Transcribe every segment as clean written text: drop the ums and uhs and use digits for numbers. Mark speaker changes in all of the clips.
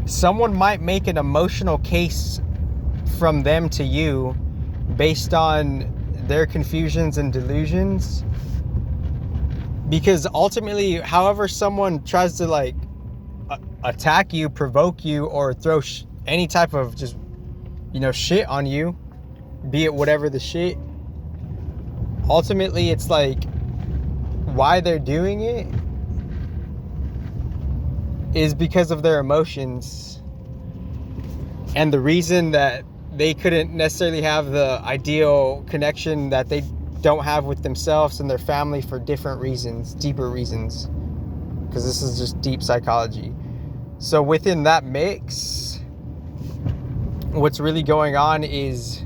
Speaker 1: someone might make an emotional case from them to you based on their confusions and delusions, because ultimately, however someone tries to like attack you, provoke you, or throw any type of just, you know, shit on you, be it whatever the shit, ultimately it's like why they're doing it is because of their emotions, and the reason that they couldn't necessarily have the ideal connection that they don't have with themselves and their family for different reasons, deeper reasons, because this is just deep psychology. So within that mix, what's really going on is,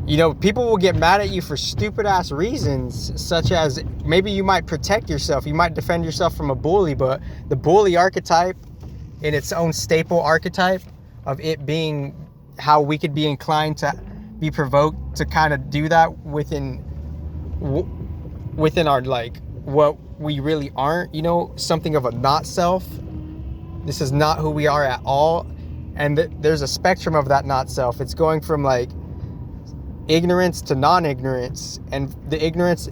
Speaker 1: you know, people will get mad at you for stupid ass reasons, such as maybe you might protect yourself, you might defend yourself from a bully, but the bully archetype in its own staple archetype of it being how we could be inclined to be provoked to kind of do that within our, like, what we really aren't, you know, something of a not self. This is not who we are at all. And there's a spectrum of that not self. It's going from like ignorance to non-ignorance, and the ignorance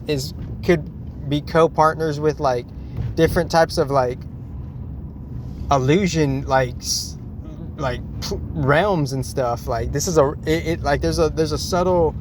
Speaker 1: could be co-partners with like different types of like illusion, like realms and stuff. Like this is like there's a subtle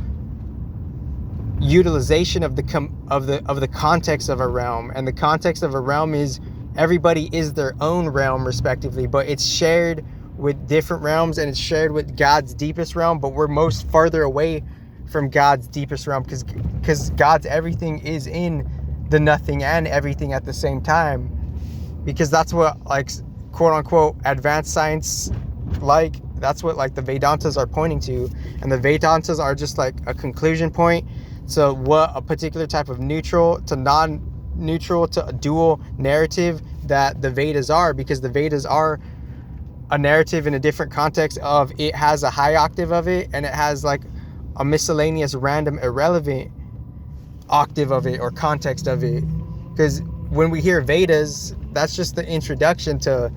Speaker 1: utilization of the context of a realm, and the context of a realm is everybody is their own realm respectively, but it's shared with different realms, and it's shared with God's deepest realm, but we're most farther away from God's deepest realm because God's everything is in the nothing and everything at the same time, because that's what, like, quote unquote advanced science, like that's what like the Vedantas are pointing to, and the Vedantas are just like a conclusion point. So what a particular type of neutral to non-neutral to a dual narrative that the Vedas are, because the Vedas are a narrative in a different context of it has a high octave of it, and it has like a miscellaneous random irrelevant octave of it or context of it. Because when we hear Vedas, that's just the introduction to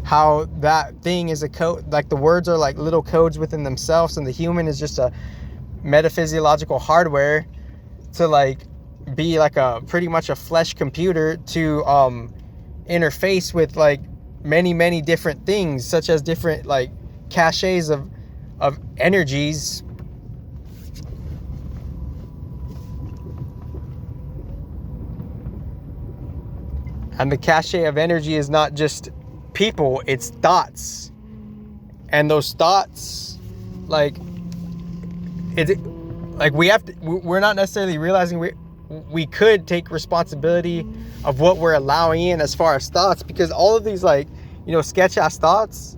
Speaker 1: how that thing is a code. Like the words are like little codes within themselves, and the human is just a metaphysiological hardware to like be like a pretty much a flesh computer to interface with like many different things, such as different like caches of energies. And the cache of energy is not just people, it's thoughts. And those thoughts, like, we're not necessarily realizing we could take responsibility of what we're allowing in as far as thoughts, because all of these, like, you know, sketch ass thoughts,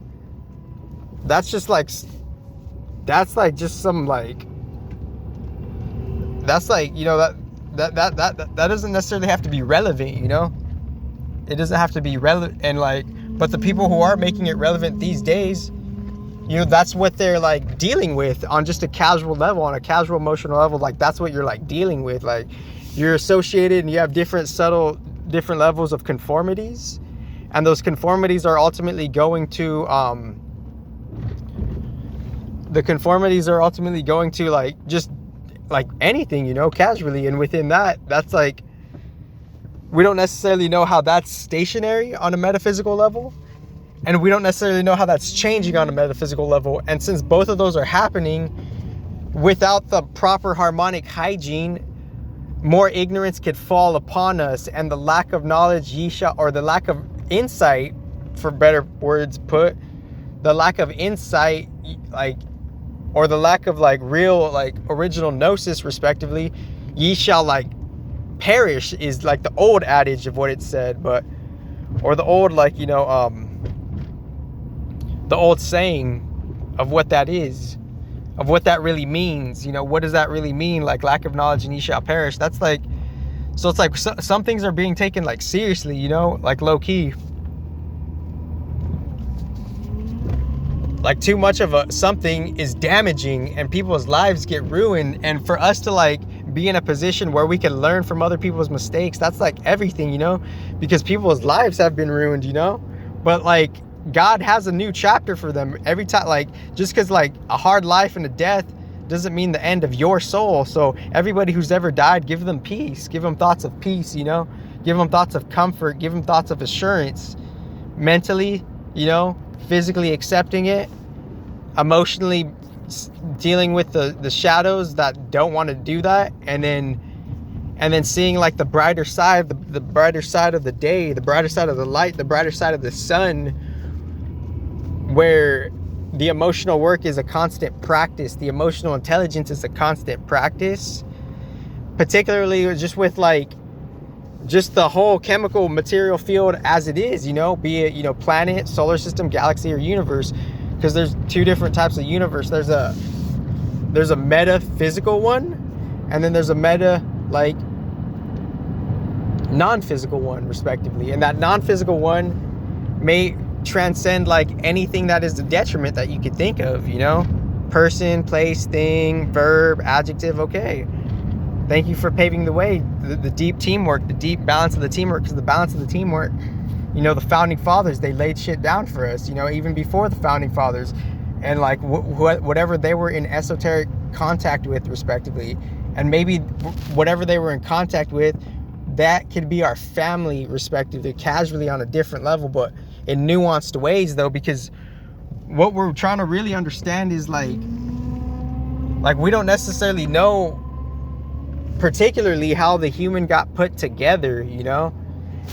Speaker 1: that's just like just some like, that's like, you know, that doesn't necessarily have to be relevant, you know. It doesn't have to be relevant, and like, but the people who are making it relevant these days, you know, that's what they're like dealing with on just a casual level, on a casual emotional level. Like that's what you're like dealing with. Like you're associated and you have different levels of conformities, and those conformities are ultimately going to like just like anything, you know, casually. And within that, that's like, we don't necessarily know how that's stationary on a metaphysical level, and we don't necessarily know how that's changing on a metaphysical level. And since both of those are happening without the proper harmonic hygiene, more ignorance could fall upon us, and the lack of knowledge or the lack of insight, for better words put, the lack of insight, like, or the lack of like real like original gnosis respectively, ye shall like perish, is like the old adage of what it said, but, or the old, like, you know, the old saying of what that is, of what that really means. You know, what does that really mean? Like lack of knowledge and ye shall perish. That's like, so it's like some things are being taken like seriously, you know, like low key. Like too much of something is damaging and people's lives get ruined, and for us to like be in a position where we can learn from other people's mistakes, that's like everything, you know, because people's lives have been ruined, you know. But like God has a new chapter for them every time. Like just because like a hard life and a death doesn't mean the end of your soul. So everybody who's ever died, give them peace, give them thoughts of peace, you know, give them thoughts of comfort, give them thoughts of assurance, mentally, you know, physically accepting it, emotionally dealing with the shadows that don't want to do that, and then seeing like the brighter side, the brighter side of the day, the brighter side of the light, the brighter side of the sun, where the emotional work is a constant practice. The emotional intelligence is a constant practice, particularly just with like just the whole chemical material field as it is, you know, be it, you know, planet, solar system, galaxy, or universe, because there's two different types of universe. There's a metaphysical one, and then there's a meta like non-physical one, respectively. And that non-physical one may transcend like anything that is a detriment that you could think of, you know, person, place, thing, verb, adjective. Okay, thank you for paving the way, the deep teamwork, the deep balance of the teamwork, because the balance of the teamwork, you know, the founding fathers, they laid shit down for us, you know, even before the founding fathers, and like whatever they were in esoteric contact with, respectively, and maybe whatever they were in contact with, that could be our family, respectively, casually on a different level, but in nuanced ways, though, because what we're trying to really understand is like we don't necessarily know particularly how the human got put together, you know,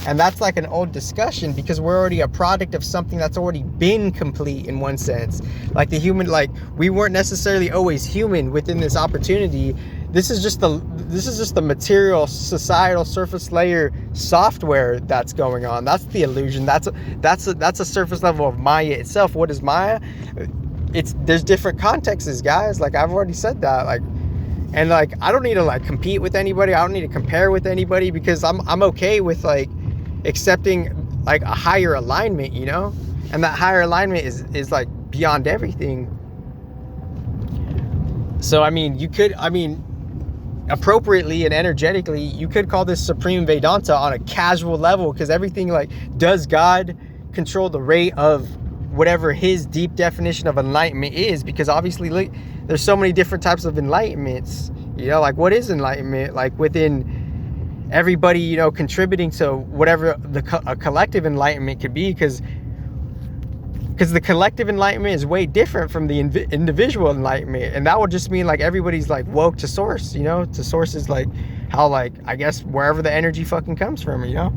Speaker 1: and that's like an old discussion, because we're already a product of something that's already been complete in one sense. Like the human, like we weren't necessarily always human within this opportunity. This is just the material, societal, surface layer software that's going on. That's the illusion. That's a surface level of Maya itself. What is Maya? There's different contexts, guys. Like I've already said that. Like, and like I don't need to like compete with anybody. I don't need to compare with anybody, because I'm okay with like accepting like a higher alignment, you know? And that higher alignment is like beyond everything. So I mean, appropriately and energetically, you could call this Supreme Vedanta on a casual level, because everything like, does God control the rate of whatever his deep definition of enlightenment is? Because obviously like, there's so many different types of enlightenments, you know, like what is enlightenment? Like within everybody, you know, contributing to whatever a collective enlightenment could be, because the collective enlightenment is way different from the individual enlightenment. And that would just mean like everybody's like woke to source, you know, to source is like how, like, I guess wherever the energy fucking comes from, you know.